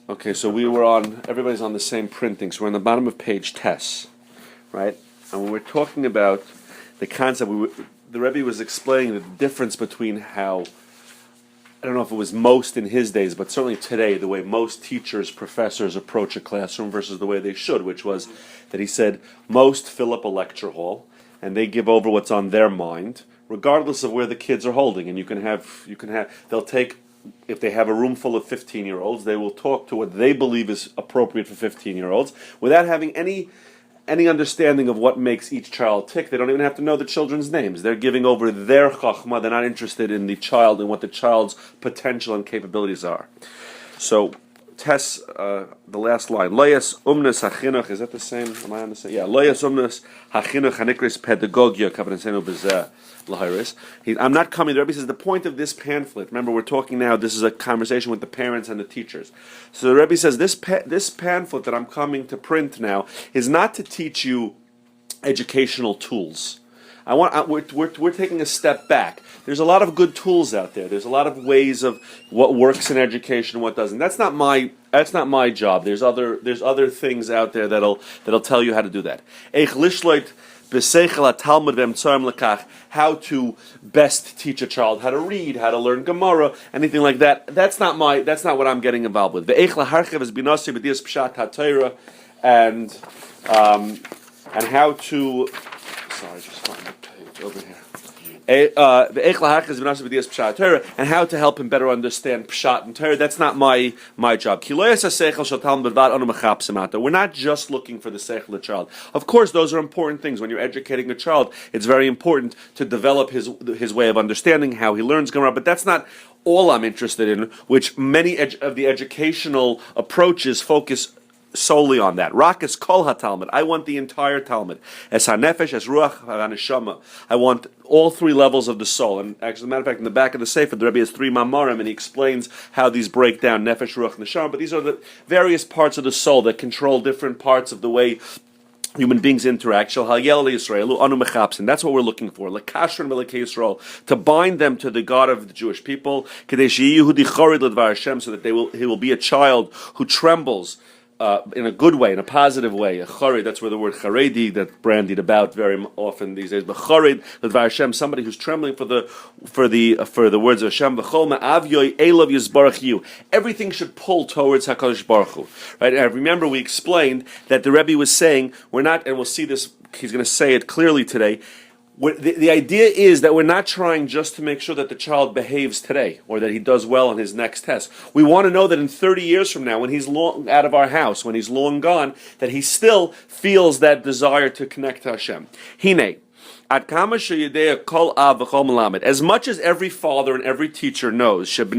Okay, so everybody's on the same printing, so we're on the bottom of page Tess, right? And when we're talking about the concept, the Rebbe was explaining the difference between how, I don't know if it was most in his days, but certainly today, the way most teachers, professors approach a classroom versus the way they should, which was that he said most fill up a lecture hall and they give over what's on their mind, regardless of where the kids are holding. And they'll take, if they have a room full of 15-year-olds, they will talk to what they believe is appropriate for 15-year-olds without having any understanding of what makes each child tick. They don't even have to know the children's names. They're giving over their chachma. They're not interested in the child and what the child's potential and capabilities are. So, Tess, the last line. Loyas umnes hachinuch. Is that the same? Am I on the same? Yeah. Loyas umnes hachinuch hanikris pedagogia kavanasenu bezeh lahiris. I'm not coming. The Rebbe says the point of this pamphlet. Remember, we're talking now. This is a conversation with the parents and the teachers. So the Rebbe says this pamphlet that I'm coming to print now is not to teach you educational tools. We're taking a step back. There's a lot of good tools out there. There's a lot of ways of what works in education and what doesn't. That's not my job. There's other things out there that'll tell you how to do that. How to best teach a child how to read, how to learn Gemara, anything like that. That's not what I'm getting involved with. And how to. Sorry, just find the page over here. And how to help him better understand Pshat and Torah. That's not my job. We're not just looking for the seichel of the child. Of course, those are important things. When you're educating a child, it's very important to develop his way of understanding, how he learns Gemara, but that's not all I'm interested in, which many of the educational approaches focus solely on that. Rakas kol HaTalmid. I want the entire Talmud. Es hanefesh, es ruach, haneshama. I want all three levels of the soul. And actually, as a matter of fact, in the back of the Sefer, the Rebbe has 3 mamarim, and he explains how these break down, nefesh, ruach, neshama. But these are the various parts of the soul that control different parts of the way human beings interact. And that's what we're looking for. To bind them to the God of the Jewish people, so that he will be a child who trembles in a good way, in a positive way. A charid, that's where the word charedi, that's brandied about very often these days. But charid, l'dvar Hashem, somebody who's trembling for the words of Hashem. V'chol ma'avyoy elav yizbarach yu. Everything should pull towards Hakadosh Baruch Hu. Right? And remember, we explained that the Rebbe was saying we're not, and we'll see this. He's going to say it clearly today. The idea is that we're not trying just to make sure that the child behaves today or that he does well on his next test. We want to know that in 30 years from now, when he's long out of our house, when he's long gone, that he still feels that desire to connect to Hashem. Hine. As much as every father and every teacher knows that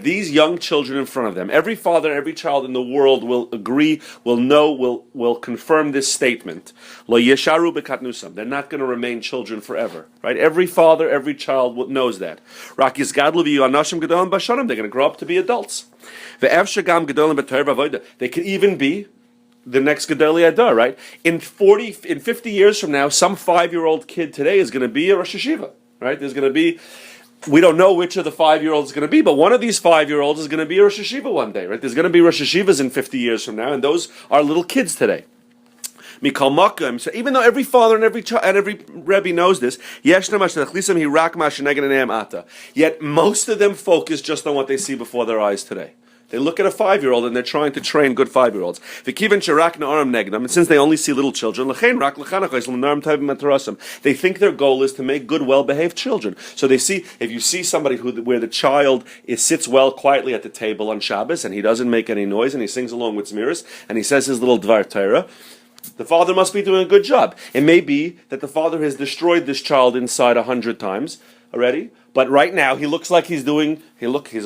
these young children in front of them, every father and every child in the world will agree, will know, will confirm this statement. They're not going to remain children forever. Right? Every father, every child knows that. They're going to grow up to be adults. They could even be the next Gedolei Adar, right? In 50 years from now, some 5-year-old kid today is going to be a Rosh Hashiva, right? There's going to be, we don't know which of the 5-year-olds is going to be, but one of these 5-year-olds is going to be a Rosh Hashiva one day, right? There's going to be Rosh Hashivas in 50 years from now, and those are little kids today. Mikal Makom. So even though every father and every Rebbe knows this, yet most of them focus just on what they see before their eyes today. They look at a 5-year-old and they're trying to train good 5-year-olds. And since they only see little children, they think their goal is to make good, well-behaved children. So they see, if you see somebody where the child sits well quietly at the table on Shabbos and he doesn't make any noise and he sings along with Zmiris and he says his little Dvar Torah, the father must be doing a good job. It may be that the father has destroyed this child inside 100 times already, but right now he looks like he's a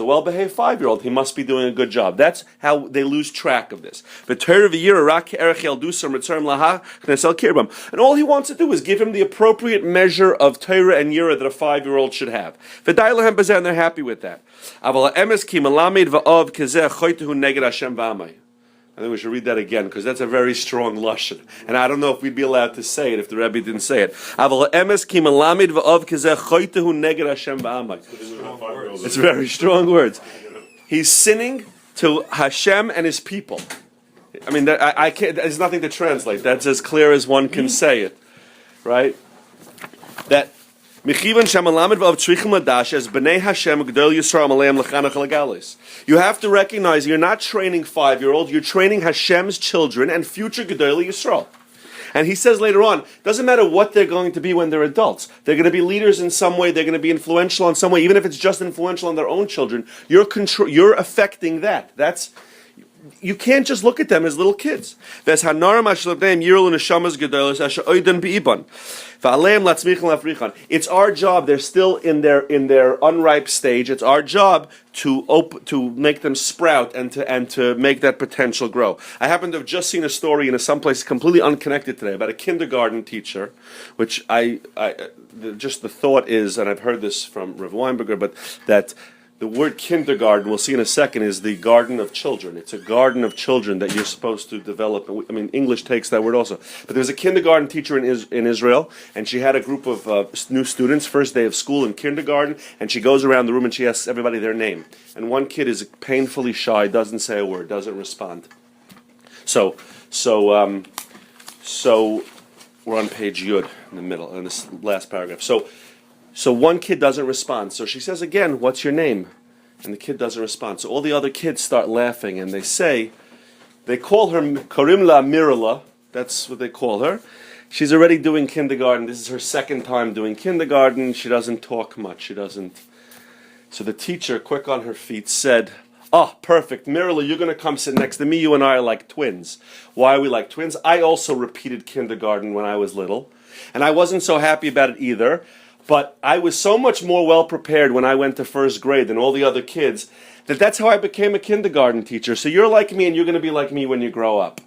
well-behaved 5-year-old. He must be doing a good job. That's how they lose track of this. And all he wants to do is give him the appropriate measure of Torah and Yira that a 5-year-old should have. And they're happy with that. I think we should read that again because that's a very strong lashon, and I don't know if we'd be allowed to say it if the Rebbe didn't say it. It's very strong words. He's sinning to Hashem and his people. I mean, I can't. There's nothing to translate. That's as clear as one can say it, right? That you have to recognize you're not training 5-year-olds, you're training Hashem's children and future Gedolei Yisrael. And he says later on, doesn't matter what they're going to be when they're adults. They're going to be leaders in some way, they're going to be influential in some way, even if it's just influential on their own children. You're affecting that. You can't just look at them as little kids. It's our job. They're still in their unripe stage. It's our job to make them sprout and to make that potential grow. I happen to have just seen a story in someplace completely unconnected today about a kindergarten teacher, which just the thought is, and I've heard this from Rav Weinberger, but that the word kindergarten, we'll see in a second, is the garden of children. It's a garden of children that you're supposed to develop. I mean, English takes that word also. But there was a kindergarten teacher in Israel, and she had a group of new students, first day of school in kindergarten, and she goes around the room and she asks everybody their name. And one kid is painfully shy, doesn't say a word, doesn't respond. So we're on page Yud in the middle, in this last paragraph. So one kid doesn't respond. So she says again, "What's your name?" And the kid doesn't respond. So all the other kids start laughing, and they call her Karimla Mirala. That's what they call her. She's already doing kindergarten. This is her second time doing kindergarten. She doesn't talk much. She doesn't. So the teacher, quick on her feet, said, "Oh, perfect. Mirala, you're going to come sit next to me. You and I are like twins." Why are we like twins? I also repeated kindergarten when I was little, and I wasn't so happy about it either. But I was so much more well-prepared when I went to first grade than all the other kids that's how I became a kindergarten teacher. So you're like me and you're going to be like me when you grow up.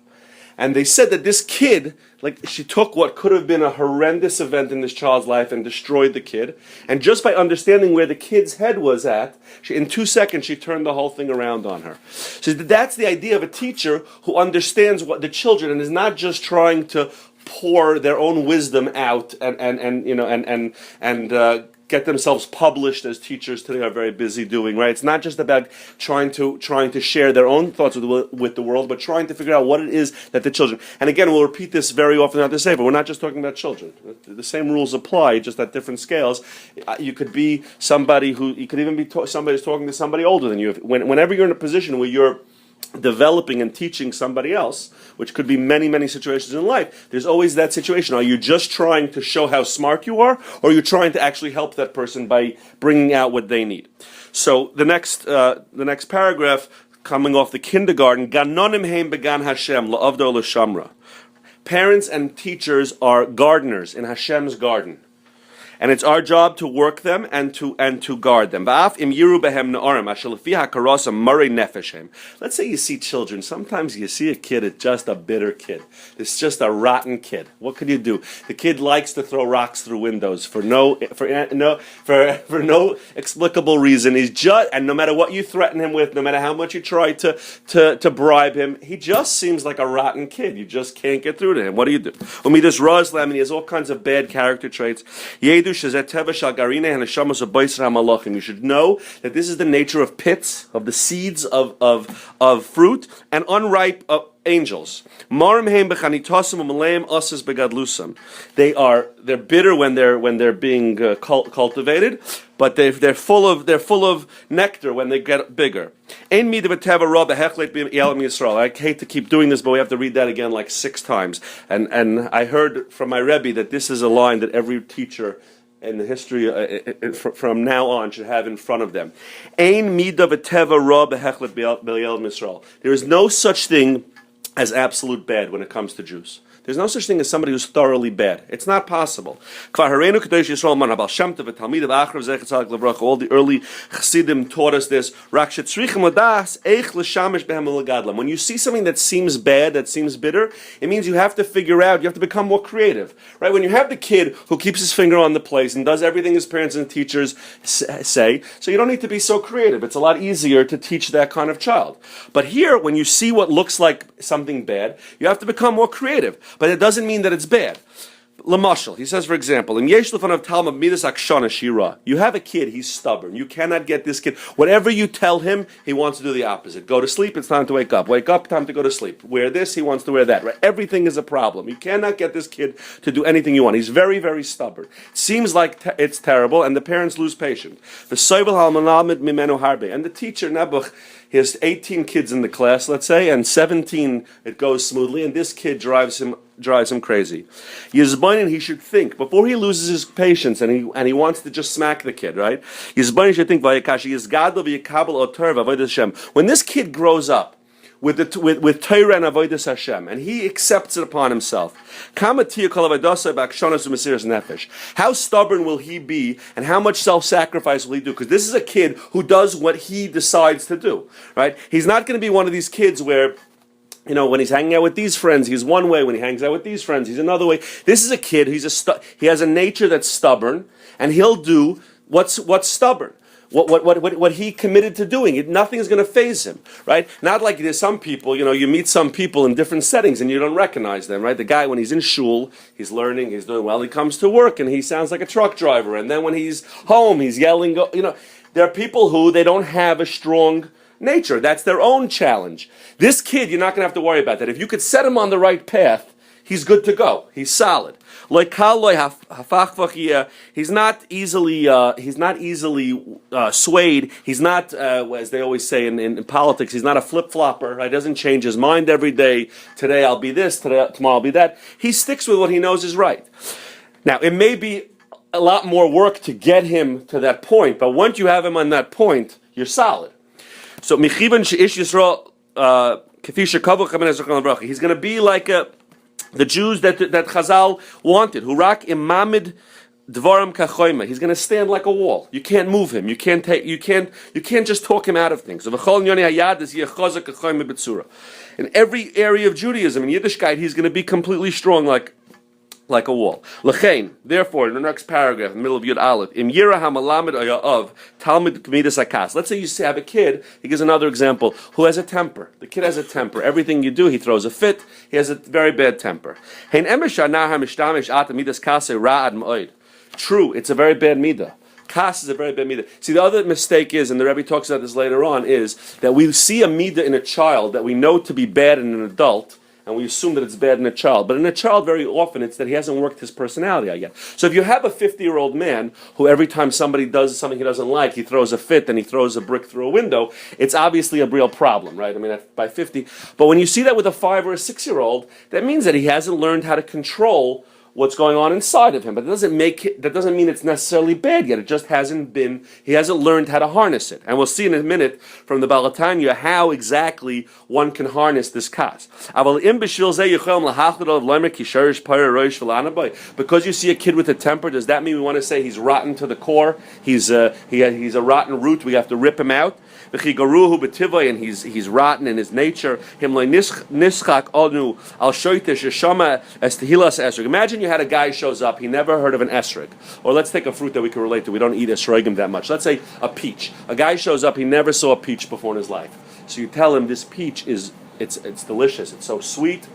And they said that this kid, she took what could have been a horrendous event in this child's life and destroyed the kid. And just by understanding where the kid's head was at, in 2 seconds she turned the whole thing around on her. So that's the idea of a teacher who understands what the children and is not just trying to pour their own wisdom out and get themselves published, as teachers today are very busy doing. Right? It's not just about trying to share their own thoughts with the world, but trying to figure out what it is that the children. And again, we'll repeat this very often throughout the day, but we're not just talking about children. The same rules apply, just at different scales. You could be somebody you could even be somebody who's talking to somebody older than you. Whenever you're in a position where you're developing and teaching somebody else, which could be many, many situations in life, there's always that situation. Are you just trying to show how smart you are, or are you trying to actually help that person by bringing out what they need? So the next paragraph, coming off the kindergarten, Ganonim heim began Hashem la'avdo l'shamra. Parents and teachers are gardeners in Hashem's garden. And it's our job to work them and to guard them. Let's say you see children. Sometimes you see a kid, it's just a bitter kid. It's just a rotten kid. What could you do? The kid likes to throw rocks through windows for no explicable reason. And no matter what you threaten him with, no matter how much you try to bribe him, he just seems like a rotten kid. You just can't get through to him. What do you do? He has all kinds of bad character traits. You should know that this is the nature of pits, of the seeds of fruit, and unripe angels. They're bitter when they're being cultivated, but they're full of nectar when they get bigger. I hate to keep doing this, but we have to read that again like 6 times. And I heard from my Rebbe that this is a line that every teacher in the history from now on should have in front of them. There is no such thing as absolute bad when it comes to Jews. There's no such thing as somebody who's thoroughly bad. It's not possible. All the early Chassidim taught us this. When you see something that seems bad, that seems bitter, it means you have to figure out, you have to become more creative. Right? When you have the kid who keeps his finger on the place and does everything his parents and teachers say, so you don't need to be so creative. It's a lot easier to teach that kind of child. But here, when you see what looks like something bad, you have to become more creative. But it doesn't mean that it's bad. Lamashal, he says, for example, in Yesh Lefanav Talmud Midas Akshana Shira, you have a kid, he's stubborn. You cannot get this kid. Whatever you tell him, he wants to do the opposite. Go to sleep, it's time to wake up. Wake up, time to go to sleep. Wear this, he wants to wear that. Right? Everything is a problem. You cannot get this kid to do anything you want. He's very, very stubborn. It seems like it's terrible, and the parents lose patience. The Soivel Halmanamid Mimenu Harbe. And the teacher, Nebuch, he has 18 kids in the class, let's say, and 17 it goes smoothly, and this kid drives him crazy. Yizbanin, he should think before he loses his patience and he wants to just smack the kid, right? Yizbanin should think when this kid grows up with Torah and Avodas Hashem, and he accepts it upon himself. How stubborn will he be, and how much self-sacrifice will he do? Because this is a kid who does what he decides to do, right? He's not going to be one of these kids where, when he's hanging out with these friends, he's one way. When he hangs out with these friends, he's another way. This is a kid. He has a nature that's stubborn, and he'll do what's stubborn. What he committed to doing. Nothing is going to faze him, right? Not like there's some people, you meet some people in different settings and you don't recognize them, right? The guy, when he's in shul, he's learning, he's doing well, he comes to work and he sounds like a truck driver. And then when he's home, he's yelling, there are people who, they don't have a strong nature. That's their own challenge. This kid, you're not going to have to worry about that. If you could set him on the right path, he's good to go. He's solid. He's not easily swayed. He's not, as they always say in politics, he's not a flip-flopper. He doesn't change his mind every day. Today I'll be this, tomorrow I'll be that. He sticks with what he knows is right. Now, it may be a lot more work to get him to that point, but once you have him on that point, you're solid. So, he's going to be like the Jews that Chazal wanted. Hurak imamid dvaram kachoyma. He's going to stand like a wall. You can't move him. You can't just talk him out of things. In every area of Judaism, in Yiddishkeit, he's going to be completely strong like a wall. L'chein, therefore, in the next paragraph, in the middle of Yud Aleph, im yira hamalamed of Talmud K'midas Akas. Let's say you have a kid, he gives another example, who has a temper. The kid has a temper. Everything you do, he throws a fit. He has a very bad temper. True, it's a very bad midah. Kas is a very bad midah. See, the other mistake is, and the Rebbe talks about this later on, is that we see a midah in a child that we know to be bad in an adult, and we assume that it's bad in a child. But in a child, very often, it's that he hasn't worked his personality out yet. So if you have a 50-year-old man who every time somebody does something he doesn't like, he throws a fit and he throws a brick through a window, it's obviously a real problem, right? I mean, by 50. But when you see that with a 5 or a 6-year-old, that means that he hasn't learned how to control what's going on inside of him. But that doesn't mean it's necessarily bad yet. It just he hasn't learned how to harness it. And we'll see in a minute from the Baal HaTanya how exactly one can harness this kas. Because you see a kid with a temper, does that mean we want to say he's rotten to the core? He's a rotten root, we have to rip him out? And he's rotten in his nature. Imagine you had a guy who shows up, he never heard of an esrog. Or let's take a fruit that we can relate to. We don't eat esrogim that much. Let's say a peach. A guy shows up, he never saw a peach before in his life. So you tell him this peach it's delicious, it's so sweet.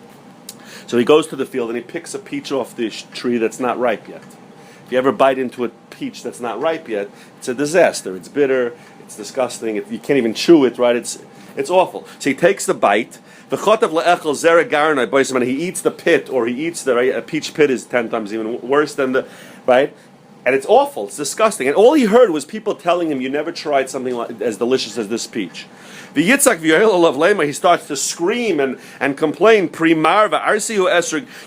So he goes to the field and he picks a peach off the tree that's not ripe yet. If you ever bite into a peach that's not ripe yet, it's a disaster. It's bitter, it's disgusting, you can't even chew it, right? It's awful. So he takes the bite, and he eats the pit, or he eats a peach pit is 10 times even worse than the, right? And it's awful, it's disgusting. And all he heard was people telling him, you never tried something as delicious as this peach. The Yitzhak he starts to scream and complain,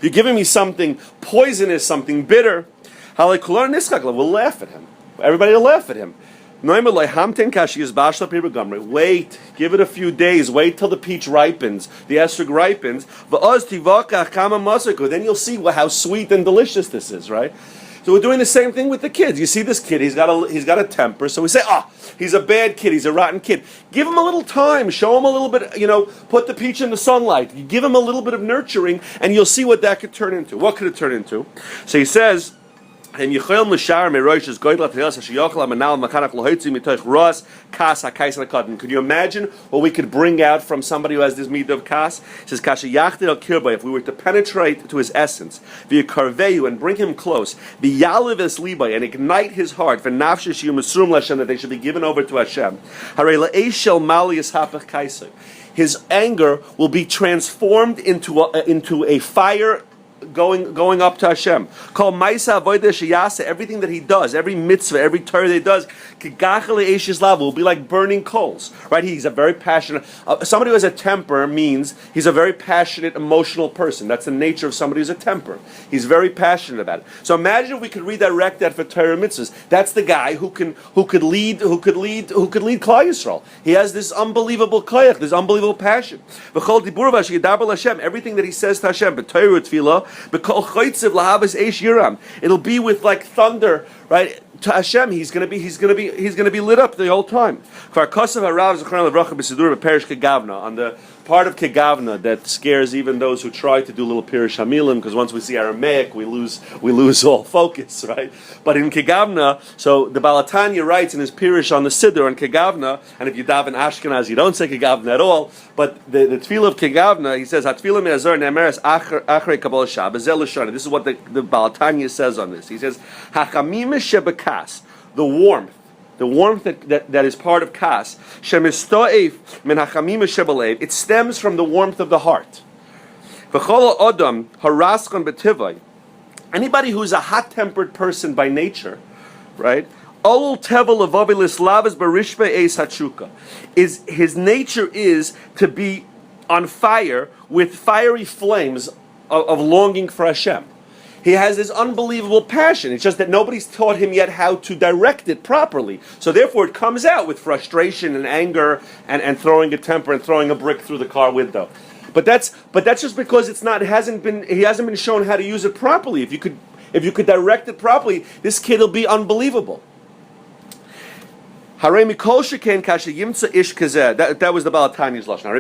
you're giving me something poisonous, something bitter. We'll laugh at him. Everybody will laugh at him. Wait, give it a few days. Wait till the peach ripens, the esrog ripens. Then you'll see how sweet and delicious this is, right? So we're doing the same thing with the kids. You see this kid, he's got a temper. So we say, he's a bad kid, he's a rotten kid. Give him a little time, show him a little bit, put the peach in the sunlight. You give him a little bit of nurturing, and you'll see what that could turn into. What could it turn into? So he says, Can you imagine what we could bring out from somebody who has this midah of kas? It says, if we were to penetrate to his essence, and bring him close, and ignite his heart, that they should be given over to Hashem, his anger will be transformed into a fire going up to Hashem. Call Maisa Avodah Sheyase, everything that he does, every mitzvah, every Torah that he does, Kigachale Eishes Lava will be like burning coals. Right? He's a very passionate. Somebody who has a temper means he's a very passionate, emotional person. That's the nature of somebody who's a temper. He's very passionate about it. So imagine if we could redirect that for Torah mitzvahs. That's the guy who could lead Klal Yisrael. He has this unbelievable koyach, this unbelievable passion. Everything that he says to Hashem, b'Torah tefillah. It'll be with like thunder, right? To Hashem, he's gonna be lit up the whole time. On the part of Kegavna that scares even those who try to do little Pirish Hamilim, because once we see Aramaic, we lose all focus, right? But in Kegavna, so the Balatanya writes in his Pirish on the Siddur on Kegavna, and if you daven Ashkenaz, you don't say Kegavna at all. But the tefillah of Kegavna, he says, "Hatfilah me'azor ne'ameres achrei kabbalah Shabbos zel l'shana." This is what the Balatanya says on this. He says, "Hachamim shebekas," the warmth that is part of kas, shemisto'ef min hachamim shebalev. It stems from the warmth of the heart. V'chol adam haraskon betivai. Anybody who's a hot-tempered person by nature, right? Olul tevel levavilis lavas barishbe eis hatshuka. His nature is to be on fire with fiery flames of longing for Hashem. He has this unbelievable passion. It's just that nobody's taught him yet how to direct it properly. So therefore it comes out with frustration and anger and throwing a temper and throwing a brick through the car window. But that's just because he hasn't been shown how to use it properly. If you could direct it properly, this kid will be unbelievable. That was the Balatani's lashon.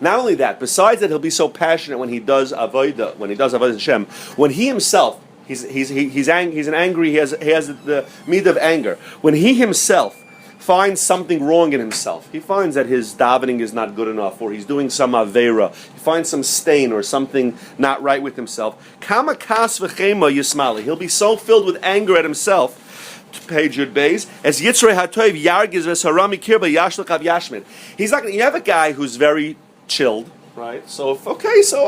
Not only that, besides that, he'll be so passionate when he does avodah Hashem. When he himself, he's angry. He has the midah of anger. When he himself finds something wrong in himself, he finds that his davening is not good enough, or he's doing some avera, he finds some stain or something not right with himself. Kama kas v'chema yismali. He'll be so filled with anger at himself. Page Yud Beis, as Yitzrei Hatoiv Yargiz v'Sarami Kirba Yashlakav Yashmid. He's not going to. You have a guy who's very chilled, right? So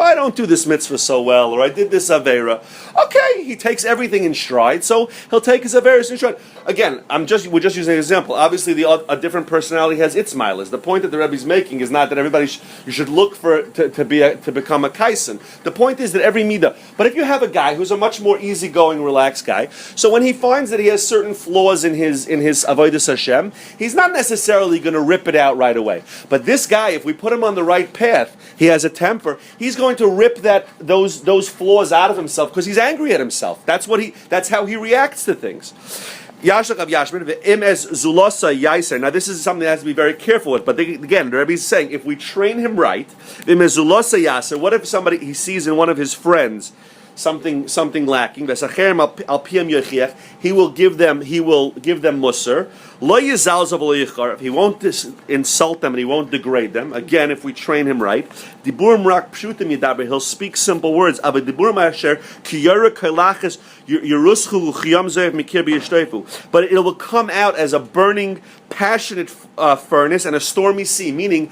I don't do this mitzvah so well, or I did this avera. Okay, he takes everything in stride, so he'll take his averas in stride. Again, we're just using an example. Obviously, a different personality has its milas. The point that the Rebbe's making is not that everybody you should look for to become a kaisen. The point is that every midah. But if you have a guy who's a much more easygoing, relaxed guy, so when he finds that he has certain flaws in his avodas Hashem, he's not necessarily going to rip it out right away. But this guy, if we put him on the right path, he has a temper. He's going to rip those flaws out of himself because he's angry at himself. That's how he reacts to things. Now this is something that has to be very careful with. But again, the Rebbe is saying if we train him right, what if somebody he sees in one of his friends something lacking? He will give them musar. He won't insult them and he won't degrade them. Again, if we train him right, he'll speak simple words. But it will come out as a burning, passionate furnace and a stormy sea, meaning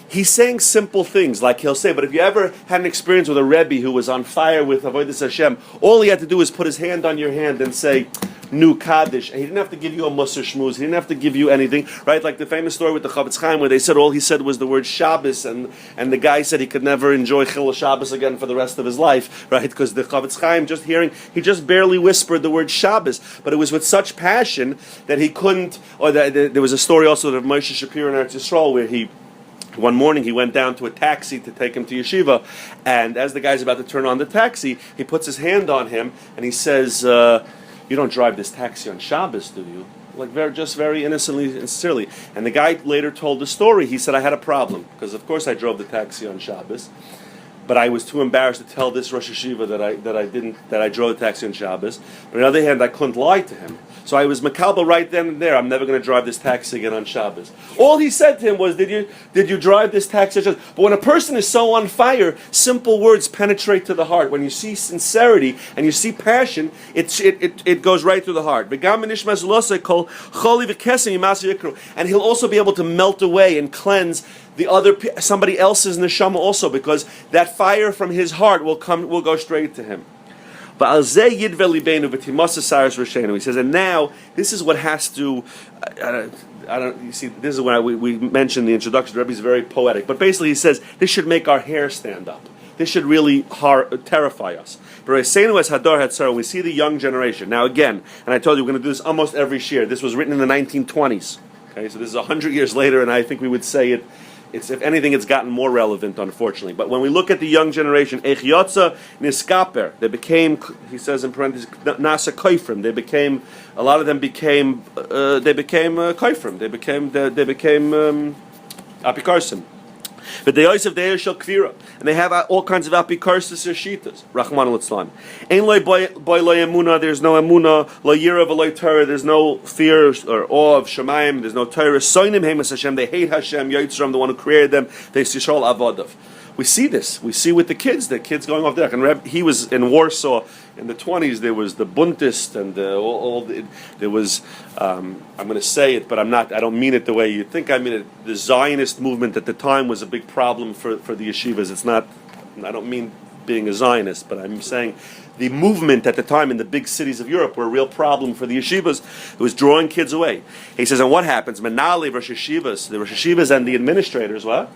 he's saying simple things, like he'll say, but if you ever had an experience with a Rebbe who was on fire with Avodas Hashem, all he had to do is put his hand on your hand and say, Nu Kaddish. And he didn't have to give you a Musar Shmuz, he didn't have to give you anything, right? Like the famous story with the Chovas Chaim, where they said all he said was the word Shabbos, and the guy said he could never enjoy Chil Shabbos again for the rest of his life, right? Because the Chovas Chaim, he just barely whispered the word Shabbos, but it was with such passion that he couldn't, there was a story also of Moshe Shapiro in Eretz Yisrael, where one morning he went down to a taxi to take him to yeshiva, and as the guy's about to turn on the taxi, he puts his hand on him and he says, "You don't drive this taxi on Shabbos, do you?" Like very innocently and sincerely. And the guy later told the story. He said, "I had a problem because of course I drove the taxi on Shabbos." but I was too embarrassed to tell this Rosh Hashiva that I drove the taxi on Shabbos. But on the other hand, I couldn't lie to him. So I was makabel right then and there. I'm never going to drive this taxi again on Shabbos. All he said to him was, "Did you drive this taxi?" But when a person is so on fire, simple words penetrate to the heart. When you see sincerity and you see passion, it goes right through the heart. And he'll also be able to melt away and cleanse somebody else's neshama also, because that fire from his heart will go straight to him. He says, and now this is what has to. You see, this is when we mentioned the introduction. The Rebbe is very poetic, but basically he says this should make our hair stand up. This should really terrify us. But we see the young generation now again, and I told you we're going to do this almost every year. This was written in the 1920s. Okay, so this is 100 years later, and I think we would say it. If anything, it's gotten more relevant, unfortunately. But when we look at the young generation, Echyotza niskaper, they became, he says in parentheses, nasa koifrim. A lot of them became koifrim. They became apikarsim. But the eyes of the shel kvira, and they have all kinds of apikarsis or shitas. Rahman al-Islam. Ein loy boy loy emuna. There's no emuna. Lo yira v'loy Torah. There's no fear or awe of Shemayim. There's no Torah. Soinim hemas Hashem. They hate Hashem. Yitzram, the one who created them. They yishol avodav. We see this. We see with the kids going off there. And he was in Warsaw in the 20s. There was the Buntist and there was. I'm going to say it, but I don't mean it the way you think I mean it. The Zionist movement at the time was a big problem for the yeshivas. It's not. I don't mean being a Zionist, but I'm saying the movement at the time in the big cities of Europe were a real problem for the yeshivas. It was drawing kids away. He says, and what happens? Menali Rosh Yeshivas, the Rosh Yeshivas and the administrators, what?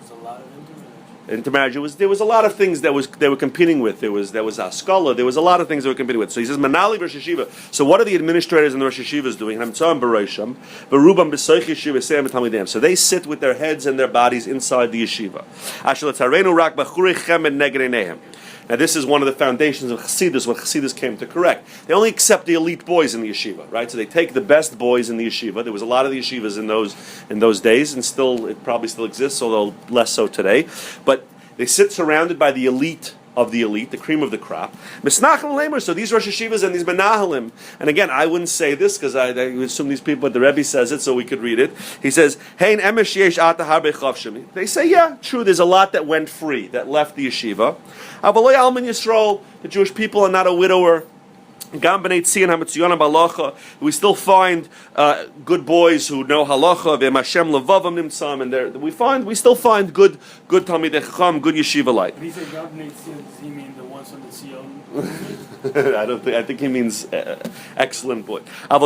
Intermarriage. There was a lot of things they were competing with. There was Askala. There was a lot of things they were competing with. So he says Manali Rosh Yeshiva. So what are the administrators and the Rosh Yeshivas doing? So they sit with their heads and their bodies inside the yeshiva. Now this is one of the foundations of Chassidus, what Chassidus came to correct. They only accept the elite boys in the yeshiva, right? So they take the best boys in the yeshiva. There was a lot of the yeshivas in those days, and it probably still exists, although less so today. But they sit surrounded by the elite of the elite, the cream of the crop. So these Rosh Yeshivas and these Menahalim, and again, I wouldn't say this because I assume these people, but the Rebbe says it so we could read it. He says, They say, yeah, true, there's a lot that went free, that left the yeshiva. The Jewish people are not a widower. We still find good boys who know halacha, and we still find good Talmidei Chacham, good yeshiva light. When he said Gam B'nai Tzion, does he mean the ones from the Sion? I think he means excellent boy. But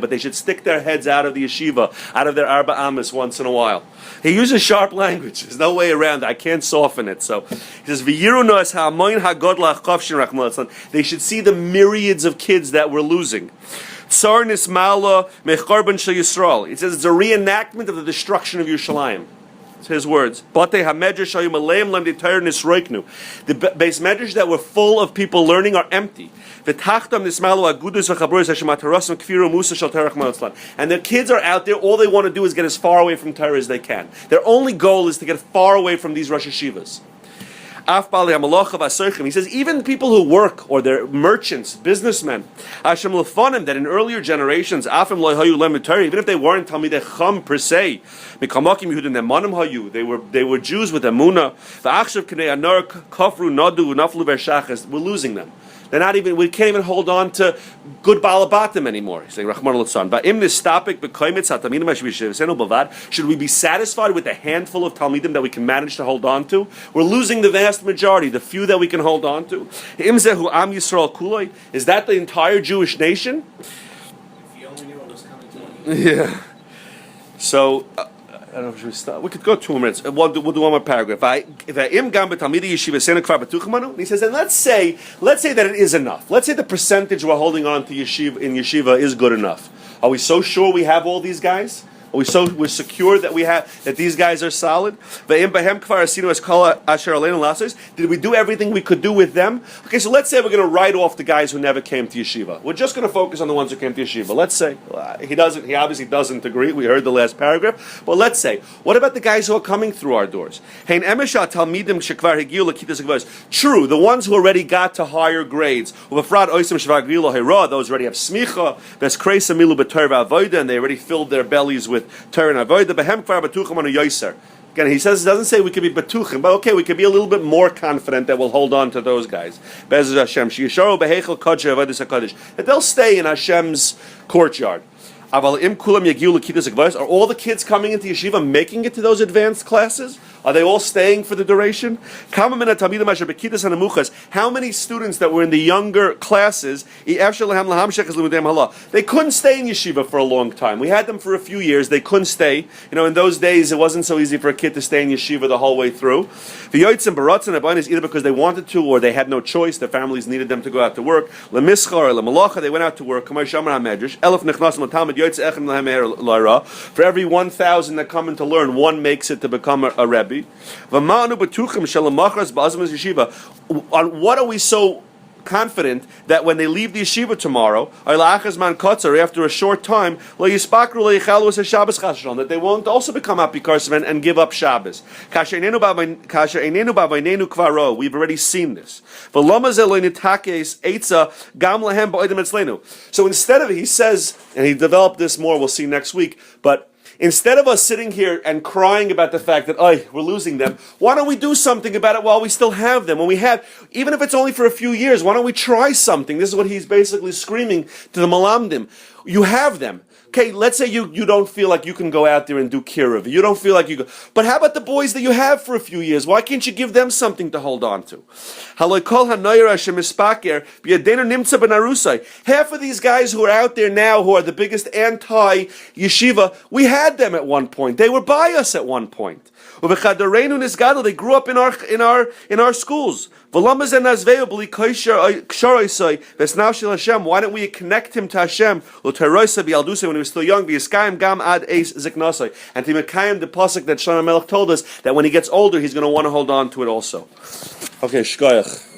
they should stick their heads out of the yeshiva, out of their arba amas once in a while. He uses sharp language. There's no way around it. I can't soften it. So he says, they should see the myriads of kids that we're losing. It says it's a reenactment of the destruction of Yerushalayim. It's his words. The base medrash that were full of people learning are empty. And the kids are out there, all they want to do is get as far away from Torah as they can. Their only goal is to get far away from these Rosh Yeshivas. He says even people who work, or they're merchants, businessmen, that in earlier generations, even if they weren't Talmidei Chacham per se, they were Jews with Emunah. We're losing them. They're not even. We can't even hold on to good balabatim anymore. He's saying, Rahman al-Tzan. Should we be satisfied with a handful of talmidim that we can manage to hold on to? We're losing the vast majority, the few that we can hold on to. Is that the entire Jewish nation? If you only knew what was coming to you. Yeah. So. I don't know if we should stop. We could go 2 minutes. We'll do one more paragraph. He says, and let's say that it is enough. Let's say the percentage we're holding on to yeshiva is good enough. Are we so sure we have all these guys? We're secure that that these guys are solid. Did we do everything we could do with them? Okay, so let's say we're going to write off the guys who never came to yeshiva. We're just going to focus on the ones who came to yeshiva. Let's say he obviously doesn't agree. We heard the last paragraph, but let's say, what about the guys who are coming through our doors? True, the ones who already got to higher grades. Those already have smicha, and they already filled their bellies with Torah and Avodah. Again, he doesn't say we could be batuchim, but okay, we could be a little bit more confident that we'll hold on to those guys. That they'll stay in Hashem's courtyard. Are all the kids coming into yeshiva making it to those advanced classes? Are they all staying for the duration? How many students that were in the younger classes, they couldn't stay in yeshiva for a long time. We had them for a few years. They couldn't stay. In those days, it wasn't so easy for a kid to stay in yeshiva the whole way through. Either because they wanted to or they had no choice. Their families needed them to go out to work. They went out to work. For every 1,000 that come in to learn, one makes it to become a Rebbe. On what are we so confident that when they leave the yeshiva tomorrow, after a short time, that they won't also become apikarsim and give up Shabbos? We've already seen this. So instead of, he says, and he developed this more, we'll see next week, but instead of us sitting here and crying about the fact that, we're losing them, why don't we do something about it while we still have them? When we have, even if it's only for a few years, why don't we try something? This is what he's basically screaming to the Malamdim. You have them. Okay, let's say you don't feel like you can go out there and do kiruv. You don't feel like you go. But how about the boys that you have for a few years? Why can't you give them something to hold on to? Half of these guys who are out there now, who are the biggest anti-yeshiva, we had them at one point. They were by us at one point. They grew up in our schools. Why don't we connect him to Hashem when he was still young? And to Mekayim, the pasuk that Shlomo Melech told us that when he gets older, he's going to want to hold on to it also. Okay, shkoyach.